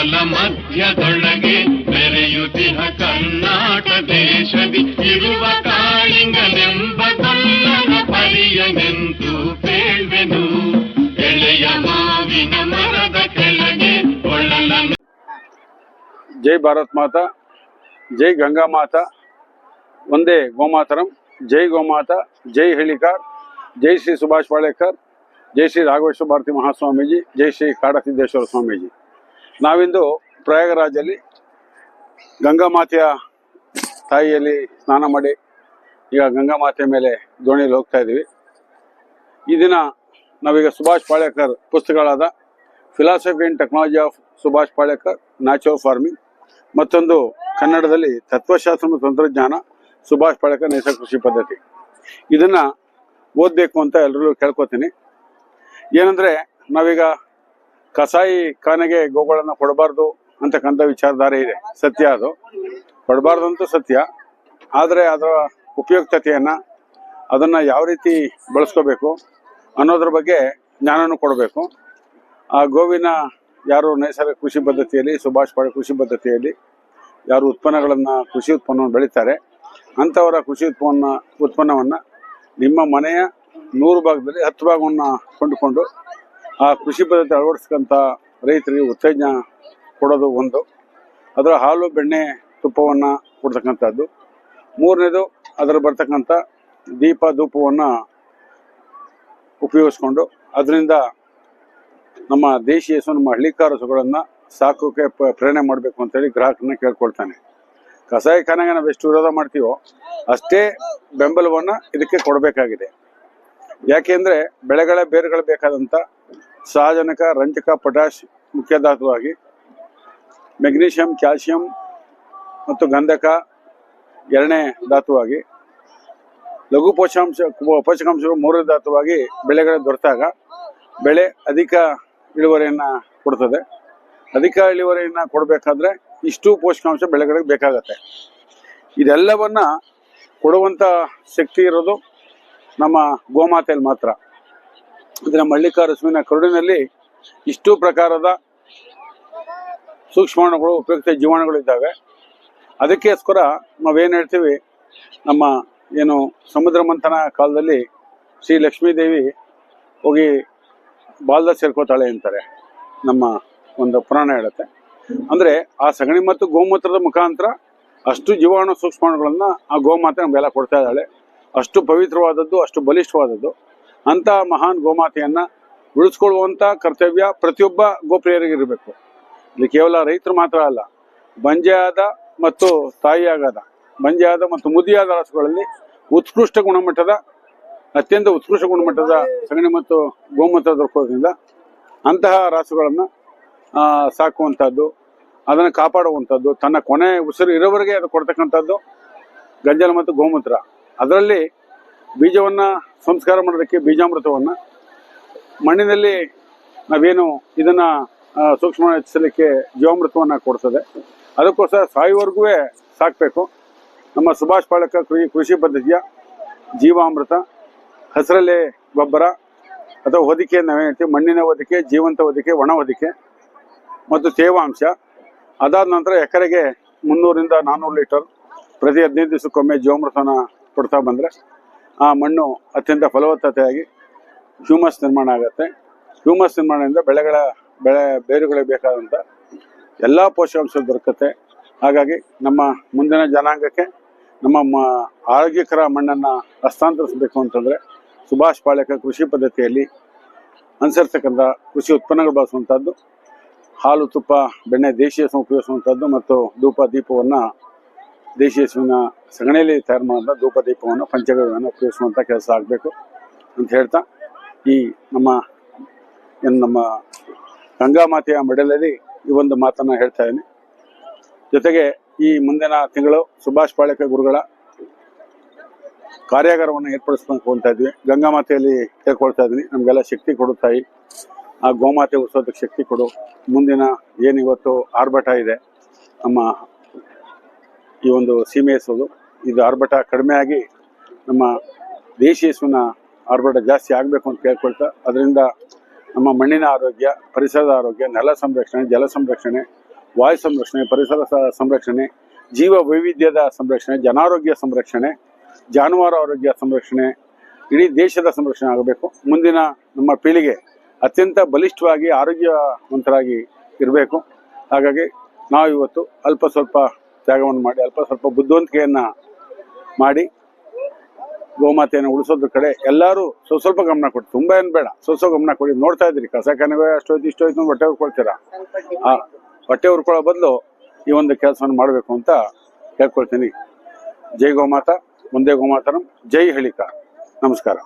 ಕಡಲ ಮಧ್ಯದೊಳಗೆ ಮೆರೆಯುತ್ತಿಹ ಕರ್ನಾಟ ದೇಶದಿ ಇರುವ ಕಾಳಿಂಗನೆಂಬ ಗೊಲ್ಲನ ಪರಿಯನೆಂದು ಬೇಳ್ವೆನು ಎಳೆಯ ಮಾವಿನ ಮರದ ಕೆಳಗೆ ಕೊಳ್ಳಲನು. ಜೈ ಭಾರತ್ ಮಾತಾ, ಜೈ ಗಂಗಾ ಮಾತಾ, ಒಂದೇ ಗೋಮಾತರಂ, ಜೈ ಗೋಮಾತಾ, ಜೈ ಹೇಳಿಕಾರ್, ಜೈ ಶ್ರೀ ಸುಭಾಷ್ ಪಾಳೇಕರ್, ಜೈ ಶ್ರೀ ರಾಘವೇಶ್ವರ ಭಾರತಿ ಮಹಾಸ್ವಾಮೀಜಿ, ಜೈ ಶ್ರೀ ಕಾಡಸಿದ್ದೇಶ್ವರ ಸ್ವಾಮೀಜಿ. ನಾವಿಂದು ಪ್ರಯಾಗರಾಜಲ್ಲಿ ಗಂಗಾ ಮಾತೆಯ ತಾಯಿಯಲ್ಲಿ ಸ್ನಾನ ಮಾಡಿ ಈಗ ಗಂಗಾ ಮಾತೆ ಮೇಲೆ ದೋಣಿಯಲ್ಲಿ ಹೋಗ್ತಾ ಇದ್ದೀವಿ. ಈ ದಿನ ನಾವೀಗ ಸುಭಾಷ್ ಪಾಳೇಕರ್ ಪುಸ್ತಕಗಳಾದ philosophy and technology of Subhash Palekar, natural farming, ಮತ್ತೊಂದು ಕನ್ನಡದಲ್ಲಿ ತತ್ವಶಾಸ್ತ್ರ ಮತ್ತು ತಂತ್ರಜ್ಞಾನ ಸುಭಾಷ್ ಪಾಳೇಕರ್ ನೈಸರ್ಗಿಕ ಕೃಷಿ ಪದ್ಧತಿ, ಇದನ್ನು ಓದಬೇಕು ಅಂತ ಎಲ್ಲರೂ ಕೇಳ್ಕೊತೀನಿ. ಏನಂದರೆ ನಾವೀಗ ಕಸಾಯಿ ಖಾನೆಗೆ ಗೋಗಳನ್ನು ಕೊಡಬಾರ್ದು ಅಂತಕ್ಕಂಥ ವಿಚಾರಧಾರೆ ಇದೆ. ಸತ್ಯ, ಅದು ಕೊಡಬಾರ್ದು ಅಂತೂ ಸತ್ಯ. ಆದರೆ ಅದರ ಉಪಯುಕ್ತತೆಯನ್ನು, ಅದನ್ನು ಯಾವ ರೀತಿ ಬಳಸ್ಕೋಬೇಕು ಅನ್ನೋದ್ರ ಬಗ್ಗೆ ಜ್ಞಾನನೂ ಕೊಡಬೇಕು. ಆ ಗೋವಿನ ಯಾರು ನೈಸರ್ಗಿಕ ಕೃಷಿ ಪದ್ಧತಿಯಲ್ಲಿ, ಸುಭಾಷ್ ಪಾಳೇಕರ್ ಕೃಷಿ ಪದ್ಧತಿಯಲ್ಲಿ ಯಾರು ಕೃಷಿ ಉತ್ಪನ್ನವನ್ನು ಬೆಳೀತಾರೆ ಅಂಥವರ ಕೃಷಿ ಉತ್ಪನ್ನವನ್ನು ನಿಮ್ಮ ಮನೆಯ 100 ಭಾಗದಲ್ಲಿ 10 ಭಾಗವನ್ನು ಕೊಂಡುಕೊಂಡು ಆ ಕೃಷಿ ಪದ್ಧತಿ ಅಳವಡಿಸ್ಕೊಂಥ ರೈತರಿಗೆ ಉತ್ತೇಜನ ಕೊಡೋದು ಒಂದು. ಅದರ ಹಾಲು, ಬೆಣ್ಣೆ, ತುಪ್ಪವನ್ನು ಕೊಡ್ತಕ್ಕಂಥದ್ದು. 3ನೇದು ಅದರ ಬರ್ತಕ್ಕಂಥ ದೀಪ ಧೂಪವನ್ನು ಉಪಯೋಗಿಸ್ಕೊಂಡು ಅದರಿಂದ ನಮ್ಮ ದೇಶೀಯ ನಮ್ಮ ಹಳ್ಳಿಕಾರ ಹಸುಗಳನ್ನು ಸಾಕೋಕೆ ಪ್ರೇರಣೆ ಮಾಡಬೇಕು ಅಂತೇಳಿ ಗ್ರಾಹಕರನ್ನ ಕೇಳ್ಕೊಳ್ತಾನೆ. ಕಸಾಯಿ ಖಾನೆಗೆ ನಾವು ಎಷ್ಟು ವಿರೋಧ ಮಾಡ್ತೀವೋ ಅಷ್ಟೇ ಬೆಂಬಲವನ್ನು ಇದಕ್ಕೆ ಕೊಡಬೇಕಾಗಿದೆ. ಯಾಕೆಂದರೆ ಬೆಳೆಗಳ ಬೇರುಗಳು ಬೇಕಾದಂಥ ಸಾರಜನಕ, ರಂಜಕ, ಪೊಟ್ಯಾಷ್ ಮುಖ್ಯ ಧಾತುವಾಗಿ, ಮೆಗ್ನೀಷಿಯಂ, ಕ್ಯಾಲ್ಸಿಯಂ ಮತ್ತು ಗಂಧಕ 2ನೇ ಧಾತುವಾಗಿ, ಲಘು ಪೋಷಕಾಂಶಗಳು 3ನೇ ಧಾತುವಾಗಿ ಬೆಳೆಗಳು ದೊರೆತಾಗ ಬೆಳೆ ಅಧಿಕ ಇಳುವರಿಯನ್ನು ಕೊಡ್ತದೆ. ಅಧಿಕ ಇಳುವರಿಯನ್ನು ಕೊಡಬೇಕಾದ್ರೆ ಇಷ್ಟು ಪೋಷಕಾಂಶ ಬೆಳೆಗಳಿಗೆ ಬೇಕಾಗತ್ತೆ. ಇದೆಲ್ಲವನ್ನ ಕೊಡುವಂಥ ಶಕ್ತಿ ಇರೋದು ನಮ್ಮ ಗೋಮಾತೆಯಲ್ಲಿ ಮಾತ್ರ. ಅಂದರೆ ನಮ್ಮ ಹಳ್ಳಿಕಾರ ಹಸುವಿನ ಕರುಳಿನಲ್ಲಿ ಇಷ್ಟು ಪ್ರಕಾರದ ಸೂಕ್ಷ್ಮಾಣುಗಳು, ಉಪಯುಕ್ತ ಜೀವಾಣುಗಳು ಇದ್ದಾವೆ. ಅದಕ್ಕೋಸ್ಕರ ನಾವೇನು ಹೇಳ್ತೀವಿ, ನಮ್ಮ ಏನು ಸಮುದ್ರ ಮಂಥನ ಕಾಲದಲ್ಲಿ ಶ್ರೀ ಲಕ್ಷ್ಮೀದೇವಿ ಹೋಗಿ ಬಾಲ್ದ ಸೇರ್ಕೋತಾಳೆ ಅಂತಾರೆ, ನಮ್ಮ ಒಂದು ಪುರಾಣ ಹೇಳುತ್ತೆ. ಅಂದರೆ ಆ ಸಗಣಿ ಮತ್ತು ಗೋಮೂತ್ರದ ಮುಖಾಂತರ ಅಷ್ಟು ಜೀವಾಣು ಸೂಕ್ಷ್ಮಾಣುಗಳನ್ನು ಆ ಗೋಮಾತೆ ನಮಗೆಲ್ಲ ಕೊಡ್ತಾ ಇದ್ದಾಳೆ. ಅಷ್ಟು ಪವಿತ್ರವಾದದ್ದು, ಅಷ್ಟು ಬಲಿಷ್ಠವಾದದ್ದು. ಅಂಥ ಮಹಾನ್ ಗೋಮಾತೆಯನ್ನು ಉಳಿಸ್ಕೊಳ್ಳುವಂಥ ಕರ್ತವ್ಯ ಪ್ರತಿಯೊಬ್ಬ ಗೋಪ್ರಿಯರಿಗಿರಬೇಕು. ಇಲ್ಲಿ ಕೇವಲ ರೈತರು ಮಾತ್ರ ಅಲ್ಲ, ಬಂಜೆಯಾದ ಮತ್ತು ತಾಯಿಯಾಗದ, ಬಂಜೆಯಾದ ಮತ್ತು ಮುದಿಯಾದ ರಾಸುಗಳಲ್ಲಿ ಉತ್ಕೃಷ್ಟ ಗುಣಮಟ್ಟದ, ಅತ್ಯಂತ ಉತ್ಕೃಷ್ಟ ಗುಣಮಟ್ಟದ ಸಗಣಿ ಮತ್ತು ಗೋಮೂತ್ರ ದೊರಕೋದ್ರಿಂದ ಅಂತಹ ರಾಸುಗಳನ್ನು ಸಾಕುವಂಥದ್ದು, ಅದನ್ನು ಕಾಪಾಡುವಂಥದ್ದು, ತನ್ನ ಕೊನೆ ಉಸಿರು ಇರೋವರೆಗೆ ಅದು ಕೊಡ್ತಕ್ಕಂಥದ್ದು ಗಂಜಲ ಮತ್ತು ಗೋಮೂತ್ರ. ಅದರಲ್ಲಿ ಬೀಜವನ್ನು ಸಂಸ್ಕಾರ ಮಾಡೋದಕ್ಕೆ ಬೀಜಾಮೃತವನ್ನು, ಮಣ್ಣಿನಲ್ಲಿ ನಾವೇನು ಇದನ್ನು ಸೂಕ್ಷ್ಮ ಹೆಚ್ಚಿಸಲಿಕ್ಕೆ ಜೀವಾಮೃತವನ್ನು ಕೊಡ್ತದೆ. ಅದಕ್ಕೋಸ್ಕರ ಸಾಯುವವರೆಗೂ ಸಾಕಬೇಕು. ನಮ್ಮ ಸುಭಾಷ್ ಪಾಳೇಕರ್ ಕೃಷಿ ಪದ್ಧತಿಯ ಜೀವಾಮೃತ, ಹಸಿರಲೆ ಗೊಬ್ಬರ ಅಥವಾ ಹೊದಿಕೆ ನಾವೇನು ಹೇಳ್ತೀವಿ, ಮಣ್ಣಿನ ಹೊದಿಕೆ, ಜೀವಂತ ಹೊದಿಕೆ, ಒಣ ಹೊದಿಕೆ ಮತ್ತು ತೇವಾಂಶ. ಅದಾದ ನಂತರ ಎಕರೆಗೆ 300ರಿಂದ 400 ಲೀಟರ್ ಪ್ರತಿ 15 ದಿವಸಕ್ಕೊಮ್ಮೆ ಜೀವಾಮೃತನ ಕೊಡ್ತಾ ಬಂದರೆ ಆ ಮಣ್ಣು ಅತ್ಯಂತ ಫಲವತ್ತತೆಯಾಗಿ ಹ್ಯೂಮಸ್ ನಿರ್ಮಾಣ ಆಗುತ್ತೆ. ಹ್ಯೂಮಸ್ ನಿರ್ಮಾಣದಿಂದ ಬೇರುಗಳಿಗೆ ಬೇಕಾದಂಥ ಎಲ್ಲ ಪೋಷಕಾಂಶ ದೊರಕುತ್ತೆ. ಹಾಗಾಗಿ ನಮ್ಮ ಮುಂದಿನ ಜನಾಂಗಕ್ಕೆ ನಮ್ಮ ಆರೋಗ್ಯಕರ ಮಣ್ಣನ್ನು ಹಸ್ತಾಂತರಿಸಬೇಕು ಅಂತಂದರೆ ಸುಭಾಷ್ ಪಾಳೇಕರ್ ಕೃಷಿ ಪದ್ಧತಿಯಲ್ಲಿ ಅನುಸರಿಸ್ತಕ್ಕಂಥ ಕೃಷಿ ಉತ್ಪನ್ನಗಳು ಬಳಸುವಂಥದ್ದು, ಹಾಲು, ತುಪ್ಪ, ಬೆಣ್ಣೆ ದೇಶೀಯ ಹಸು ಉಪಯೋಗಿಸುವಂಥದ್ದು ಮತ್ತು ಧೂಪ ದೀಪವನ್ನು ದೇಶೀಯ ಹಸುವಿನ ಸಗಣಿಯಲ್ಲಿ ತಯಾರು ಮಾಡುವಂಥ ಧೂಪ ದೀಪವನ್ನು, ಪಂಚಗವ್ಯವನ್ನು ಉಪಯೋಗಿಸುವಂಥ ಕೆಲಸ ಆಗಬೇಕು ಅಂತ ಹೇಳ್ತಾ ಈ ನಮ್ಮ ಗಂಗಾ ಮಾತೆಯ ಮಡಿಲಲ್ಲಿ ಈ ಒಂದು ಮಾತನ್ನು ಹೇಳ್ತಾ ಇದ್ದೀನಿ. ಜೊತೆಗೆ ಈ ಮುಂದಿನ ತಿಂಗಳು ಸುಭಾಷ್ ಪಾಳೇಕರ್ ಗುರುಗಳ ಕಾರ್ಯಾಗಾರವನ್ನು ಏರ್ಪಡಿಸ್ಕೊಂತ ಇದ್ವಿ. ಗಂಗಾ ಮಾತೆಯಲ್ಲಿ ಕೇಳ್ಕೊಳ್ತಾ ಇದ್ದೀನಿ, ನಮಗೆಲ್ಲ ಶಕ್ತಿ ಕೊಡು ತಾಯಿ, ಆ ಗೋಮಾತೆ ಉತ್ಸವಕ್ಕೆ ಶಕ್ತಿ ಕೊಡು. ಮುಂದಿನ ಏನಿವತ್ತು ಆರ್ಭಟ ಇದೆ ನಮ್ಮ ಈ ಒಂದು ಸೀಮೆ ಹಸುವುದು, ಇದು ಆರ್ಭಟ ಕಡಿಮೆ ಆಗಿ ನಮ್ಮ ದೇಶೀಯ ಹಸುವಿನ ಆರ್ಭಟ ಜಾಸ್ತಿ ಆಗಬೇಕು ಅಂತ ಕೇಳ್ಕೊಳ್ತಾ, ಅದರಿಂದ ನಮ್ಮ ಮಣ್ಣಿನ ಆರೋಗ್ಯ, ಪರಿಸರದ ಆರೋಗ್ಯ, ನೆಲ ಸಂರಕ್ಷಣೆ, ಜಲ ಸಂರಕ್ಷಣೆ, ವಾಯು ಸಂರಕ್ಷಣೆ, ಪರಿಸರ ಸಂರಕ್ಷಣೆ, ಜೀವ ವೈವಿಧ್ಯದ ಸಂರಕ್ಷಣೆ, ಜನಾರೋಗ್ಯ ಸಂರಕ್ಷಣೆ, ಜಾನುವಾರು ಆರೋಗ್ಯ ಸಂರಕ್ಷಣೆ, ಇಡೀ ದೇಶದ ಸಂರಕ್ಷಣೆ ಆಗಬೇಕು. ಮುಂದಿನ ನಮ್ಮ ಪೀಳಿಗೆ ಅತ್ಯಂತ ಬಲಿಷ್ಠವಾಗಿ ಆರೋಗ್ಯವಂತರಾಗಿ ಇರಬೇಕು. ಹಾಗಾಗಿ ನಾವು ಇವತ್ತು ಅಲ್ಪ ಸ್ವಲ್ಪ ತ್ಯಾಗವನ್ನು ಮಾಡಿ, ಅಲ್ಪ ಸ್ವಲ್ಪ ಬುದ್ಧಿವಂತಿಕೆಯನ್ನು ಮಾಡಿ ಗೋಮಾತೆಯನ್ನು ಉಳಿಸೋದ್ರ ಕಡೆ ಎಲ್ಲರೂ ಸ್ವಲ್ಪ ಗಮನ ಕೊಡಿ. ತುಂಬ ಏನು ಬೇಡ, ಸ್ವಲ್ಪ ಗಮನ ಕೊಡಿ. ನೋಡ್ತಾ ಇದ್ರಿ ಕಸ ಕಣಿವೆ ಅಷ್ಟೋಯ್ತು ಇಷ್ಟೋಯ್ತು ಹೊಟ್ಟೆ ಹುರ್ಕೊಳ್ತೀರಾ. ಆ ಹೊಟ್ಟೆ ಹುರ್ಕೊಳ್ಳೋ ಬದಲು ಈ ಒಂದು ಕೆಲಸವನ್ನು ಮಾಡಬೇಕು ಅಂತ ಕೇಳ್ಕೊಳ್ತೀನಿ. ಜೈ ಗೋಮಾತಾ, ಒಂದೇ ಗೋಮಾತರಂ, ಜೈ ಹಳಿಕ. ನಮಸ್ಕಾರ.